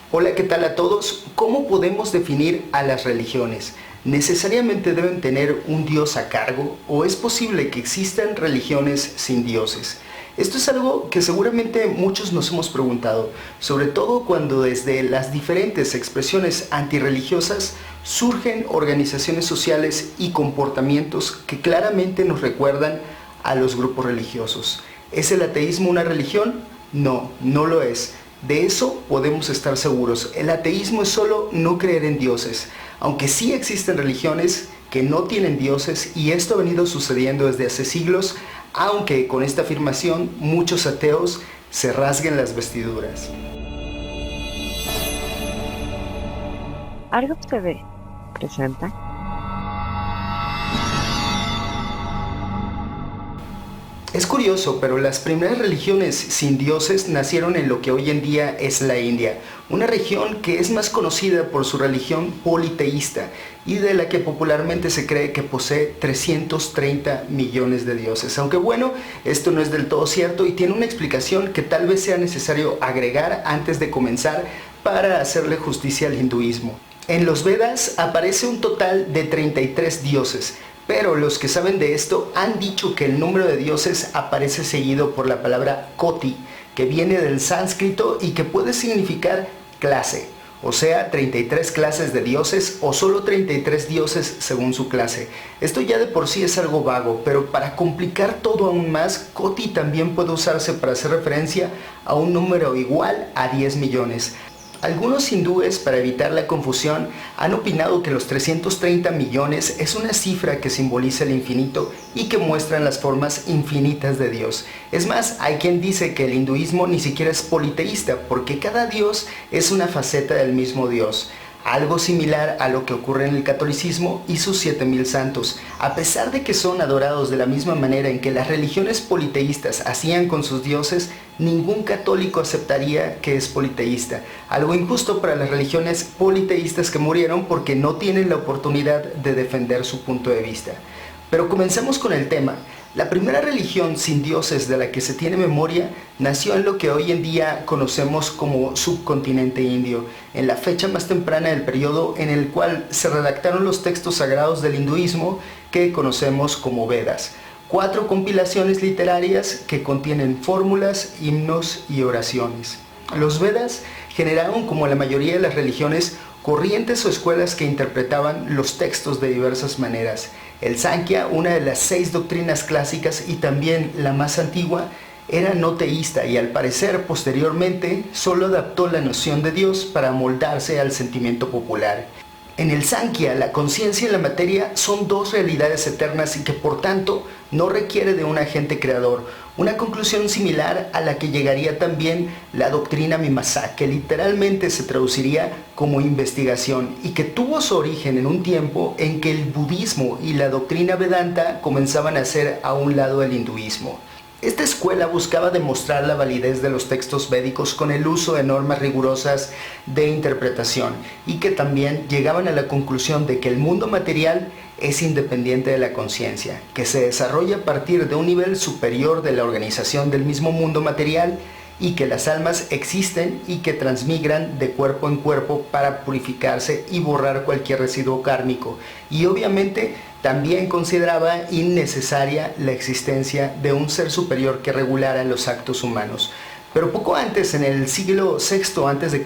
Hola, ¿qué tal a todos? ¿Cómo podemos definir a las religiones? ¿Necesariamente deben tener un dios a cargo o es posible que existan religiones sin dioses? Esto es algo que seguramente muchos nos hemos preguntado, sobre todo cuando desde las diferentes expresiones antirreligiosas surgen organizaciones sociales y comportamientos que claramente nos recuerdan a los grupos religiosos. ¿Es el ateísmo una religión? No, no lo es. De eso podemos estar seguros. El ateísmo es solo no creer en dioses, aunque sí existen religiones que no tienen dioses y esto ha venido sucediendo desde hace siglos, aunque con esta afirmación muchos ateos se rasguen las vestiduras. Argo TV presenta. Es curioso, pero las primeras religiones sin dioses nacieron en lo que hoy en día es la India, una región que es más conocida por su religión politeísta y de la que popularmente se cree que posee 330 millones de dioses. Aunque bueno, esto no es del todo cierto y tiene una explicación que tal vez sea necesario agregar antes de comenzar para hacerle justicia al hinduismo. En los Vedas aparece un total de 33 dioses, pero los que saben de esto han dicho que el número de dioses aparece seguido por la palabra koti, que viene del sánscrito y que puede significar clase, o sea, 33 clases de dioses o solo 33 dioses según su clase. Esto ya de por sí es algo vago, pero para complicar todo aún más, koti también puede usarse para hacer referencia a un número igual a 10 millones. Algunos hindúes, para evitar la confusión, han opinado que los 330 millones es una cifra que simboliza el infinito y que muestran las formas infinitas de Dios. Es más, hay quien dice que el hinduismo ni siquiera es politeísta, porque cada dios es una faceta del mismo Dios. Algo similar a lo que ocurre en el catolicismo y sus 7000 santos. A pesar de que son adorados de la misma manera en que las religiones politeístas hacían con sus dioses, ningún católico aceptaría que es politeísta. Algo injusto para las religiones politeístas que murieron porque no tienen la oportunidad de defender su punto de vista. Pero comencemos con el tema. La primera religión sin dioses de la que se tiene memoria nació en lo que hoy en día conocemos como subcontinente indio, en la fecha más temprana del periodo en el cual se redactaron los textos sagrados del hinduismo que conocemos como Vedas. 4 compilaciones literarias que contienen fórmulas, himnos y oraciones. Los Vedas generaron, como la mayoría de las religiones, corrientes o escuelas que interpretaban los textos de diversas maneras. El Sankhya, una de las 6 doctrinas clásicas y también la más antigua, era no teísta y al parecer posteriormente solo adaptó la noción de Dios para moldarse al sentimiento popular. En el Sankhya, la conciencia y la materia son 2 realidades eternas y que por tanto no requiere de un agente creador, una conclusión similar a la que llegaría también la doctrina Mimamsa, que literalmente se traduciría como investigación y que tuvo su origen en un tiempo en que el budismo y la doctrina Vedanta comenzaban a ser a un lado del hinduismo. Esta escuela buscaba demostrar la validez de los textos védicos con el uso de normas rigurosas de interpretación y que también llegaban a la conclusión de que el mundo material es independiente de la conciencia, que se desarrolla a partir de un nivel superior de la organización del mismo mundo material y que las almas existen y que transmigran de cuerpo en cuerpo para purificarse y borrar cualquier residuo kármico. Y obviamente también consideraba innecesaria la existencia de un ser superior que regulara los actos humanos. Pero poco antes, en el siglo VI a.C.,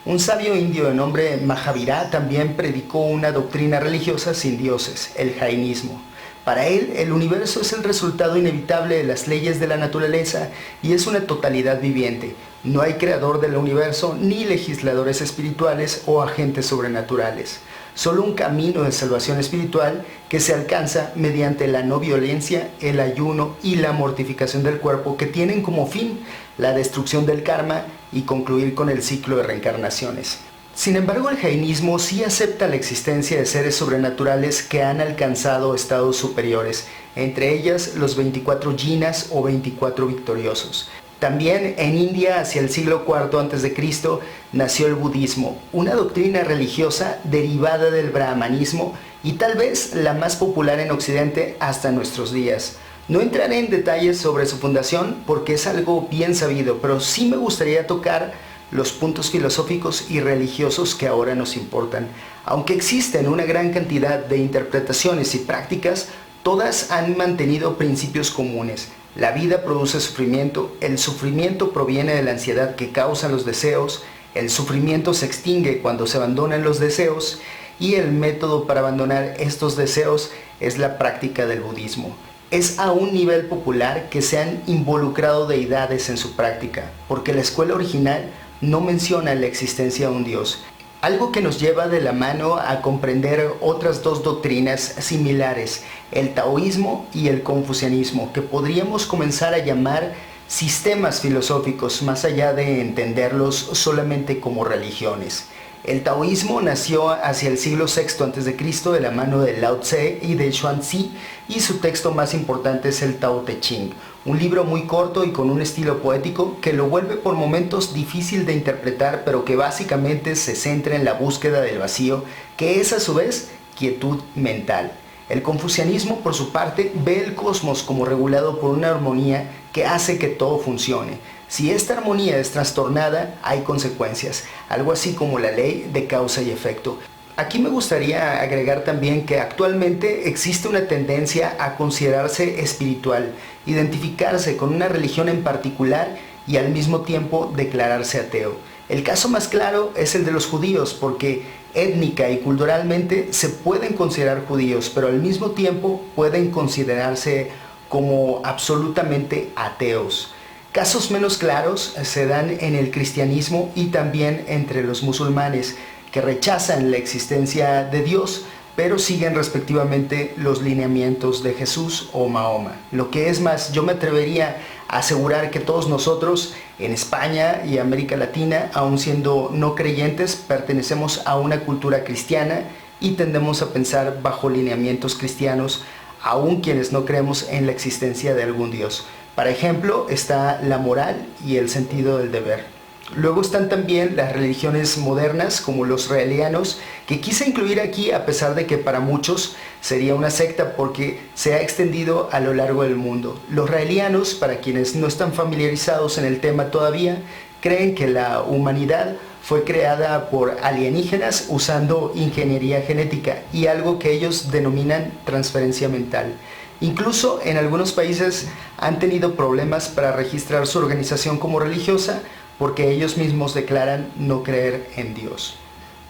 un sabio indio de nombre Mahavira también predicó una doctrina religiosa sin dioses, el jainismo. Para él, el universo es el resultado inevitable de las leyes de la naturaleza y es una totalidad viviente. No hay creador del universo, ni legisladores espirituales o agentes sobrenaturales. Solo un camino de salvación espiritual que se alcanza mediante la no violencia, el ayuno y la mortificación del cuerpo, que tienen como fin la destrucción del karma y concluir con el ciclo de reencarnaciones. Sin embargo, el jainismo sí acepta la existencia de seres sobrenaturales que han alcanzado estados superiores, entre ellas los 24 jinas o 24 victoriosos. También en India, hacia el siglo IV a.C., nació el budismo, una doctrina religiosa derivada del brahmanismo y tal vez la más popular en Occidente hasta nuestros días. No entraré en detalles sobre su fundación porque es algo bien sabido, pero sí me gustaría tocar los puntos filosóficos y religiosos que ahora nos importan. Aunque existen una gran cantidad de interpretaciones y prácticas, todas han mantenido principios comunes. La vida produce sufrimiento, el sufrimiento proviene de la ansiedad que causan los deseos, el sufrimiento se extingue cuando se abandonan los deseos y el método para abandonar estos deseos es la práctica del budismo. Es a un nivel popular que se han involucrado deidades en su práctica, porque la escuela original no menciona la existencia de un dios. Algo que nos lleva de la mano a comprender otras dos doctrinas similares, el taoísmo y el confucianismo, que podríamos comenzar a llamar sistemas filosóficos más allá de entenderlos solamente como religiones. El taoísmo nació hacia el siglo VI a.C. de la mano de Lao Tse y de Xuanzi, y su texto más importante es el Tao Te Ching, un libro muy corto y con un estilo poético que lo vuelve por momentos difícil de interpretar, pero que básicamente se centra en la búsqueda del vacío, que es a su vez quietud mental. El confucianismo, por su parte, ve el cosmos como regulado por una armonía que hace que todo funcione. Si esta armonía es trastornada, hay consecuencias, algo así como la ley de causa y efecto. Aquí me gustaría agregar también que actualmente existe una tendencia a considerarse espiritual, identificarse con una religión en particular y al mismo tiempo declararse ateo. El caso más claro es el de los judíos, porque étnica y culturalmente se pueden considerar judíos, pero al mismo tiempo pueden considerarse como absolutamente ateos. Casos menos claros se dan en el cristianismo y también entre los musulmanes, que rechazan la existencia de Dios, pero siguen respectivamente los lineamientos de Jesús o Mahoma. Lo que es más, yo me atrevería a asegurar que todos nosotros en España y América Latina, aun siendo no creyentes, pertenecemos a una cultura cristiana y tendemos a pensar bajo lineamientos cristianos, aun quienes no creemos en la existencia de algún Dios. Por ejemplo, está la moral y el sentido del deber. Luego están también las religiones modernas, como los raelianos, que quise incluir aquí a pesar de que para muchos sería una secta porque se ha extendido a lo largo del mundo. Los raelianos, para quienes no están familiarizados en el tema todavía, creen que la humanidad fue creada por alienígenas usando ingeniería genética y algo que ellos denominan transferencia mental. Incluso en algunos países han tenido problemas para registrar su organización como religiosa porque ellos mismos declaran no creer en Dios.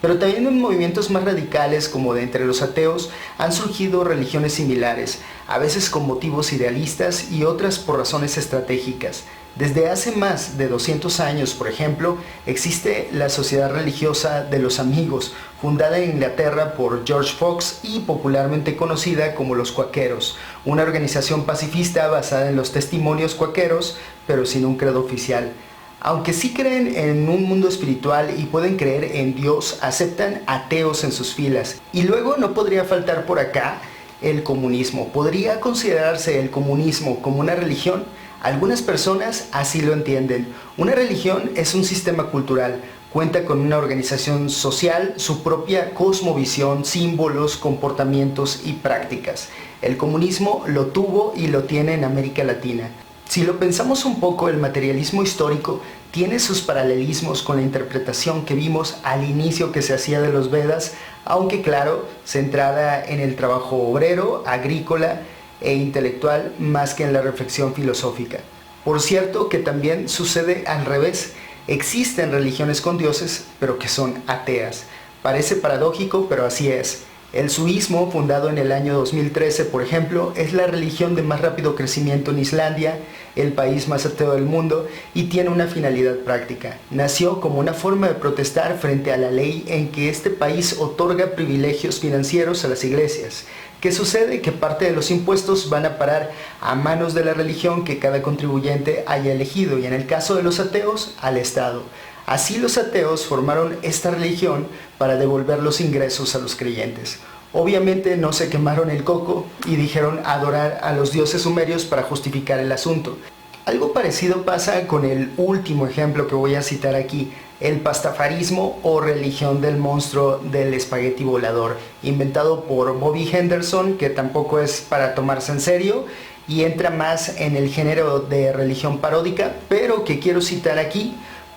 Pero también en movimientos más radicales, como de entre los ateos, han surgido religiones similares, a veces con motivos idealistas y otras por razones estratégicas. Desde hace más de 200 años, por ejemplo, existe la Sociedad Religiosa de los Amigos, fundada en Inglaterra por George Fox y popularmente conocida como los Cuáqueros, una organización pacifista basada en los testimonios cuáqueros, pero sin un credo oficial. Aunque sí creen en un mundo espiritual y pueden creer en Dios, aceptan ateos en sus filas. Y luego no podría faltar por acá el comunismo. ¿Podría considerarse el comunismo como una religión? Algunas personas así lo entienden. Una religión es un sistema cultural. Cuenta con una organización social, su propia cosmovisión, símbolos, comportamientos y prácticas. El comunismo lo tuvo y lo tiene en América Latina. Si lo pensamos un poco, el materialismo histórico tiene sus paralelismos con la interpretación que vimos al inicio que se hacía de los Vedas, aunque claro, centrada en el trabajo obrero, agrícola e intelectual más que en la reflexión filosófica. Por cierto que también sucede al revés. Existen religiones con dioses, pero que son ateas. Parece paradójico, pero así es. El suismo, fundado en el año 2013, por ejemplo, es la religión de más rápido crecimiento en Islandia, el país más ateo del mundo, y tiene una finalidad práctica. Nació como una forma de protestar frente a la ley en que este país otorga privilegios financieros a las iglesias. ¿Qué sucede? Que parte de los impuestos van a parar a manos de la religión que cada contribuyente haya elegido, y en el caso de los ateos, al Estado. Así los ateos formaron esta religión para devolver los ingresos a los creyentes. Obviamente no se quemaron el coco y dijeron adorar a los dioses sumerios para justificar el asunto. Algo parecido pasa con el último ejemplo que voy a citar aquí, el pastafarismo o religión del monstruo del espagueti volador, inventado por Bobby Henderson, que tampoco es para tomarse en serio y entra más en el género de religión paródica, pero que quiero citar aquí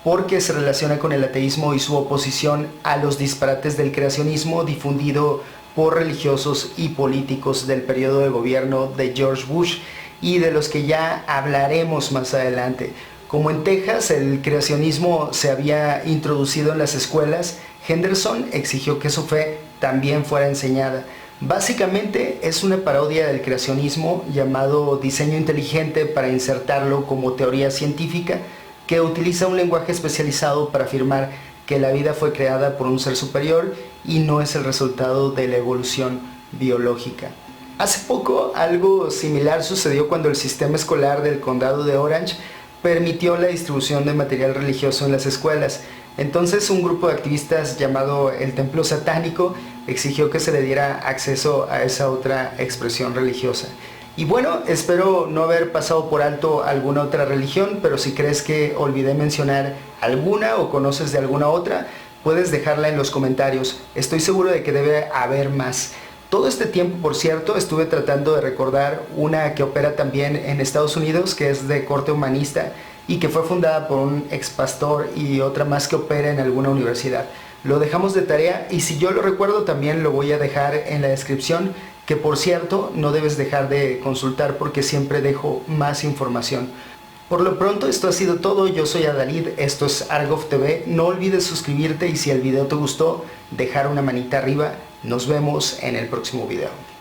porque se relaciona con el ateísmo y su oposición a los disparates del creacionismo difundido por religiosos y políticos del periodo de gobierno de George Bush y de los que ya hablaremos más adelante. Como en Texas el creacionismo se había introducido en las escuelas, Henderson exigió que su fe también fuera enseñada. Básicamente es una parodia del creacionismo llamado diseño inteligente para insertarlo como teoría científica que utiliza un lenguaje especializado para afirmar que la vida fue creada por un ser superior y no es el resultado de la evolución biológica. Hace poco algo similar sucedió cuando el sistema escolar del condado de Orange permitió la distribución de material religioso en las escuelas. Entonces un grupo de activistas llamado el Templo Satánico exigió que se le diera acceso a esa otra expresión religiosa. Y bueno, espero no haber pasado por alto alguna otra religión, pero si crees que olvidé mencionar alguna o conoces de alguna otra, puedes dejarla en los comentarios. Estoy seguro de que debe haber más. Todo este tiempo, por cierto, estuve tratando de recordar una que opera también en Estados Unidos, que es de corte humanista y que fue fundada por un ex pastor, y otra más que opera en alguna universidad. Lo dejamos de tarea y si yo lo recuerdo también lo voy a dejar en la descripción, que por cierto no debes dejar de consultar porque siempre dejo más información. Por lo pronto esto ha sido todo, yo soy Adalid, esto es Argov TV, no olvides suscribirte y si el video te gustó, dejar una manita arriba. Nos vemos en el próximo video.